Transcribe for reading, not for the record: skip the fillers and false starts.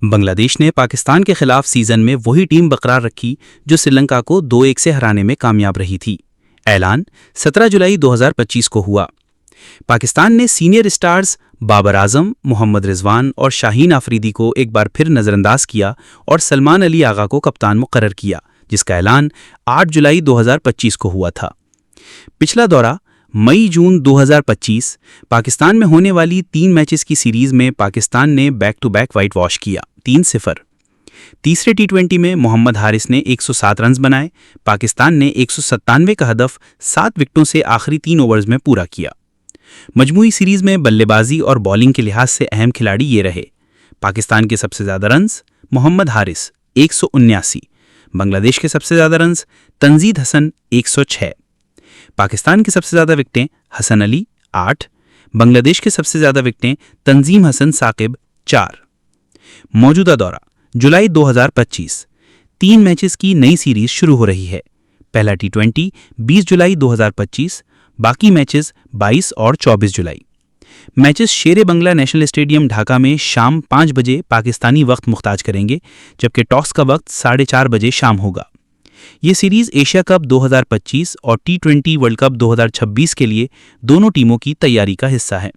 बांग्लादेश ने पाकिस्तान के खिलाफ सीजन में वही टीम बरकरार रखी जो श्रीलंका को 2-1 से हराने में कामयाब रही थी। ऐलान 17 जुलाई 2025 को हुआ। पाकिस्तान ने सीनियर स्टार्स बाबर आजम, मोहम्मद रिजवान और शाहीन आफरीदी को एक बार फिर नजरअंदाज किया और सलमान अली आगा को कप्तान मुकर्रर किया, जिसका ऐलान 8 जुलाई 2025 को हुआ था। पिछला दौरा मई-जून 2025। पाकिस्तान में होने वाली 3 मैचेस की सीरीज में पाकिस्तान ने back to back whitewash किया, 3-0। तीसरे टी20 में मोहम्मद हारिस ने 107 रन बनाए। पाकिस्तान ने 197 का हदफ 7 विकेटों से आखिरी 3 ओवर्स में पूरा किया। मजमूई सीरीज में बल्लेबाजी और बॉलिंग के लिहाज से अहम खिलाड़ी ये रहे। पाकिस्तान के सबसे ज्यादा रन्स मोहम्मद हारिस 179, बांग्लादेश के सबसे ज्यादा रन्स तंजीद हसन 106। पाकिस्तान की सबसे ज्यादा विकेटें हसन अली 8, बांग्लादेश के सबसे ज्यादा विकेटें तंजीम हसन साकिब 4। मौजूदा दौरा जुलाई 2025। 3 मैचेस की नई सीरीज शुरू हो रही है। पहला टी20 20 जुलाई 2025, बाकी मैचेस 22 और 24 जुलाई। मैचेस शेरे बंगला नेशनल स्टेडियम ढाका में शाम 5 बजे पाकिस्तानी वक्त मुख्ताज करेंगे, जबकि टॉस का वक्त 4:30 बजे शाम होगा। ये सीरीज एशिया कप 2025 और टी20 वर्ल्ड कप 2026 के लिए दोनों टीमों की तैयारी का हिस्सा है।